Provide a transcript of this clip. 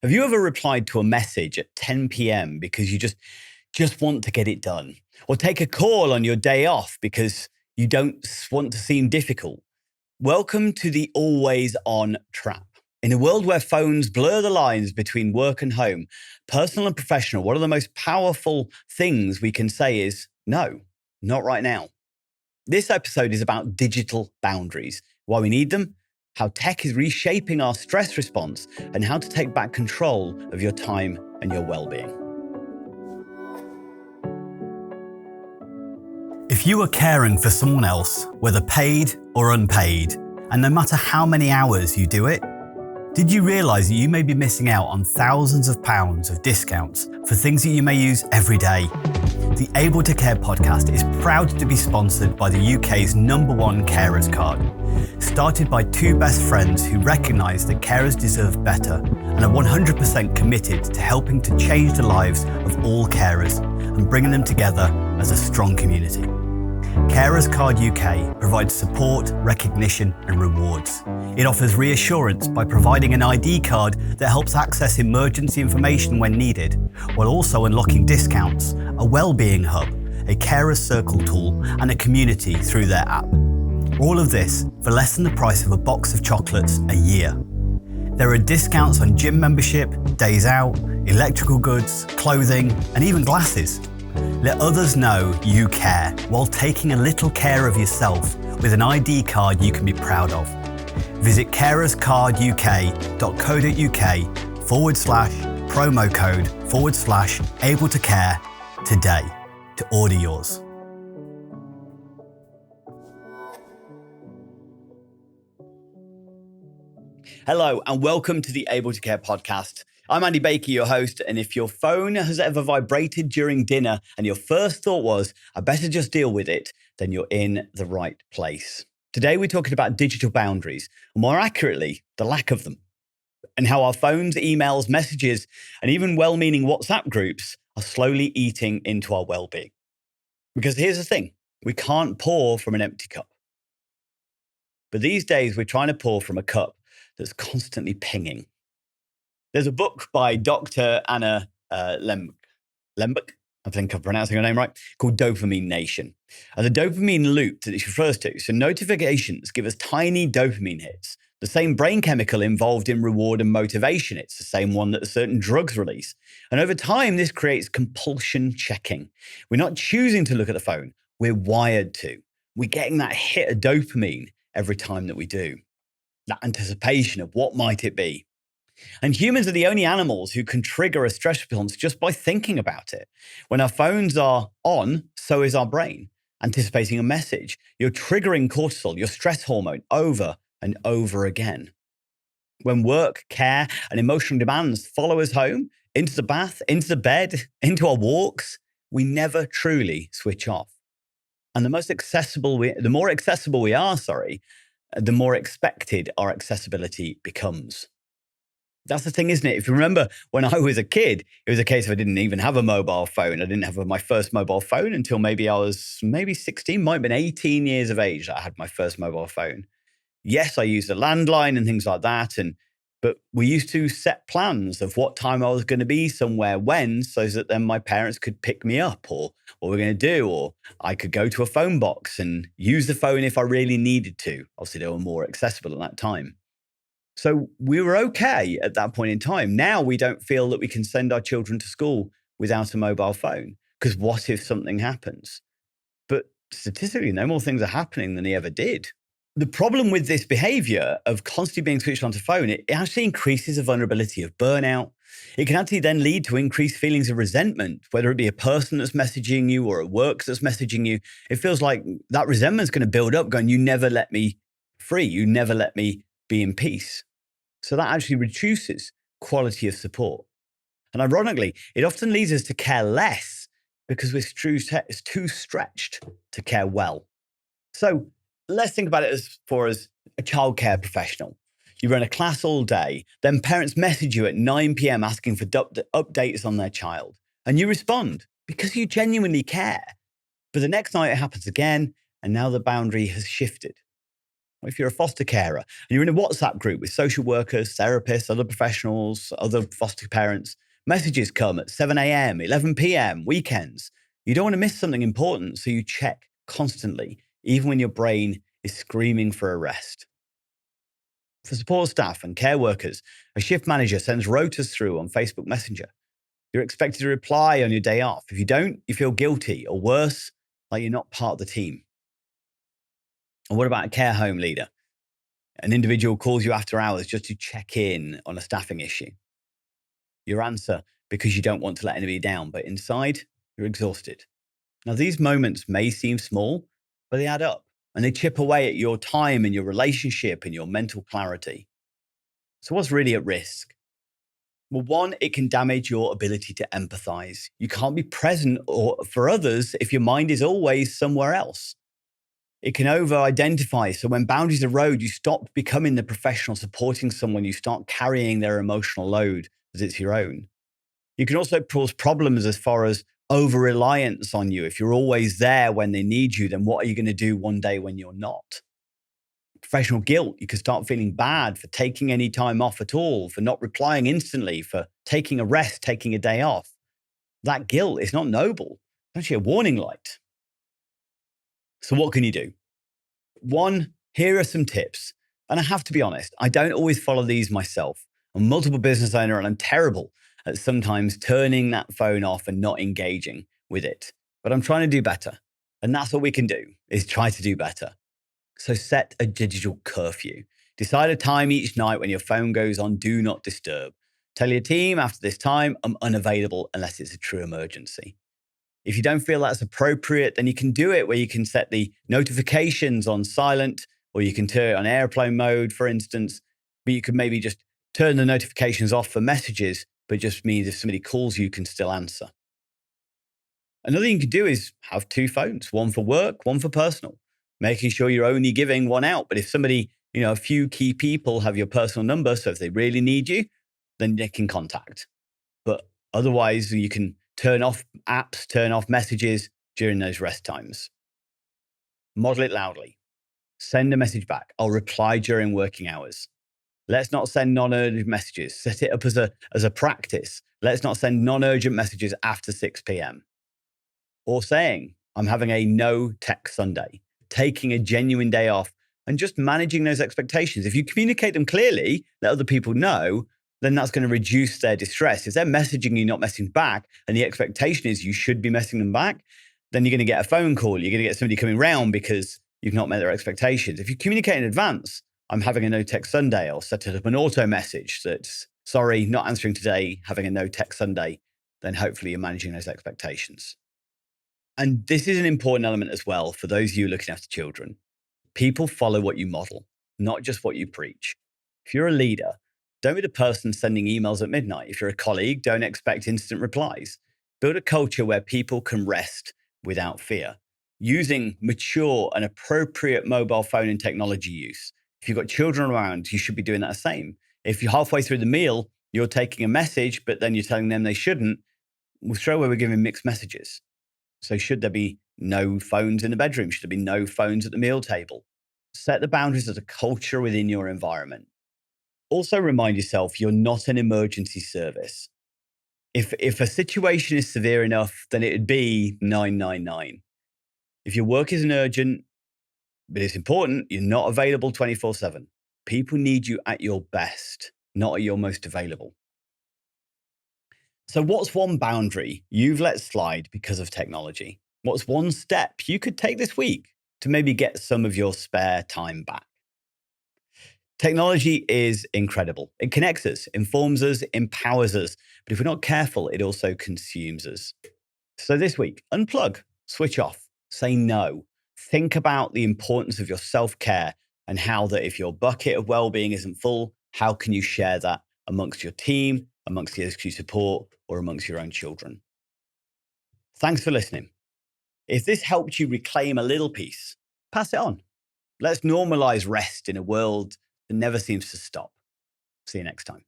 Have you ever replied to a message at 10 p.m. because you just want to get it done? Or take a call on your day off because you don't want to seem difficult? Welcome to the always on trap. In a world where phones blur the lines between work and home, personal and professional, one of the most powerful things we can say is no, not right now. This episode is about digital boundaries, why we need them, how tech is reshaping our stress response, and how to take back control of your time and your well-being. If you are caring for someone else, whether paid or unpaid, and no matter how many hours you do it, did you realise that you may be missing out on thousands of pounds of discounts for things that you may use every day? The Able to Care podcast is proud to be sponsored by the UK's #1 carers card. Started by two best friends who recognise that carers deserve better and are 100% committed to helping to change the lives of all carers and bringing them together as a strong community. Carers Card UK provides support, recognition and rewards. It offers reassurance by providing an ID card that helps access emergency information when needed, while also unlocking discounts, a wellbeing hub, a carers circle tool and a community through their app. All of this for less than the price of a box of chocolates a year. There are discounts on gym membership, days out, electrical goods, clothing and even glasses. Let others know you care while taking a little care of yourself with an ID card you can be proud of. Visit carerscarduk.co.uk/promo code/able to care today to order yours. Hello and welcome to the Able to Care podcast. I'm Andy Baker, your host, and if your phone has ever vibrated during dinner and your first thought was, I better just deal with it, then you're in the right place. Today we're talking about digital boundaries, or more accurately, the lack of them, and how our phones, emails, messages, and even well-meaning WhatsApp groups are slowly eating into our well-being. Because here's the thing, we can't pour from an empty cup. But these days we're trying to pour from a cup that's constantly pinging. There's a book by Dr. Anna Lembach, I think I'm pronouncing her name right, called Dopamine Nation. And the dopamine loop that it refers to, so notifications give us tiny dopamine hits, the same brain chemical involved in reward and motivation. It's the same one that certain drugs release. And over time, this creates compulsion checking. We're not choosing to look at the phone. We're wired to. We're getting that hit of dopamine every time that we do. That anticipation of what might it be. And humans are the only animals who can trigger a stress response just by thinking about it. When our phones are on, so is our brain, anticipating a message. You're triggering cortisol, your stress hormone, over and over again. When work, care, and emotional demands follow us home, into the bath, into the bed, into our walks, we never truly switch off. And the more accessible we are, the more expected our accessibility becomes. That's the thing, isn't it? If you remember when I was a kid, it was a case of I didn't even have a mobile phone. I didn't have my first mobile phone until maybe I was 16, might have been 18 years of age that I had my first mobile phone. Yes, I used a landline and things like that. But we used to set plans of what time I was going to be somewhere when, so that then my parents could pick me up or what we're going to do, or I could go to a phone box and use the phone if I really needed to. Obviously, they were more accessible at that time. So we were okay at that point in time. Now we don't feel that we can send our children to school without a mobile phone, because what if something happens? But statistically, no more things are happening than they ever did. The problem with this behavior of constantly being switched onto phone, it actually increases the vulnerability of burnout. It can actually then lead to increased feelings of resentment, whether it be a person that's messaging you or a work that's messaging you. It feels like that resentment is going to build up going, you never let me free. You never let me be in peace. So that actually reduces quality of support. And ironically, it often leads us to care less because we're too stretched to care well. So let's think about it as a childcare professional. You run a class all day, then parents message you at 9 p.m. asking for updates on their child. And you respond because you genuinely care. But the next night it happens again, and now the boundary has shifted. Or if you're a foster carer and you're in a WhatsApp group with social workers, therapists, other professionals, other foster parents, messages come at 7 a.m., 11 p.m., weekends. You don't want to miss something important, so you check constantly, even when your brain is screaming for a rest. For support staff and care workers, a shift manager sends rotas through on Facebook Messenger. You're expected to reply on your day off. If you don't, you feel guilty, or worse, like you're not part of the team. And what about a care home leader? An individual calls you after hours just to check in on a staffing issue. Your answer because you don't want to let anybody down, but inside, you're exhausted. Now, these moments may seem small, but they add up and they chip away at your time and your relationship and your mental clarity. So, what's really at risk? Well, one, it can damage your ability to empathize. You can't be present for others if your mind is always somewhere else. It can over identify. So when boundaries erode, you stop becoming the professional supporting someone. You start carrying their emotional load as it's your own. You can also cause problems as far as over reliance on you. If you're always there when they need you, then what are you going to do one day when you're not? Professional guilt. You can start feeling bad for taking any time off at all, for not replying instantly, for taking a rest, taking a day off. That guilt is not noble. It's actually a warning light. So what can you do? One, here are some tips. And I have to be honest, I don't always follow these myself. I'm a multiple business owner and I'm terrible at sometimes turning that phone off and not engaging with it. But I'm trying to do better. And that's what we can do, is try to do better. So set a digital curfew. Decide a time each night when your phone goes on do not disturb. Tell your team after this time, I'm unavailable unless it's a true emergency. If you don't feel that's appropriate, then you can do it where you can set the notifications on silent, or you can turn it on airplane mode, for instance. But you can maybe just turn the notifications off for messages, but it just means if somebody calls you, you can still answer. Another thing you can do is have two phones, one for work, one for personal, making sure you're only giving one out. But if somebody, a few key people have your personal number, so if they really need you, then they can contact. But otherwise, you can turn off apps, turn off messages during those rest times. Model it loudly. Send a message back. I'll reply during working hours. Let's not send non-urgent messages. Set it up as a practice. Let's not send non-urgent messages after 6 p.m. Or saying, I'm having a no tech Sunday, taking a genuine day off and just managing those expectations. If you communicate them clearly, let other people know, then that's going to reduce their distress. If they're messaging you, not messaging back, and the expectation is you should be messaging them back, then you're going to get a phone call. You're going to get somebody coming round because you've not met their expectations. If you communicate in advance, I'm having a no tech Sunday, I'll set it up an auto message that's, sorry, not answering today, having a no tech Sunday, then hopefully you're managing those expectations. And this is an important element as well for those of you looking after children. People follow what you model, not just what you preach. If you're a leader, don't be the person sending emails at midnight. If you're a colleague, don't expect instant replies. Build a culture where people can rest without fear, using mature and appropriate mobile phone and technology use. If you've got children around, you should be doing that the same. If you're halfway through the meal, you're taking a message, but then you're telling them they shouldn't, we'll throw away, we're giving mixed messages. So should there be no phones in the bedroom? Should there be no phones at the meal table? Set the boundaries as a culture within your environment. Also remind yourself you're not an emergency service. If a situation is severe enough, then it'd be 999. If your work isn't urgent, but it's important, you're not available 24/7. People need you at your best, not at your most available. So what's one boundary you've let slide because of technology? What's one step you could take this week to maybe get some of your spare time back? Technology is incredible. It connects us, informs us, empowers us. But if we're not careful, it also consumes us. So this week, unplug, switch off, say no. Think about the importance of your self-care and how that if your bucket of well-being isn't full, how can you share that amongst your team, amongst the SQ support, or amongst your own children? Thanks for listening. If this helped you reclaim a little piece, pass it on. Let's normalize rest in a world that never seems to stop. See you next time.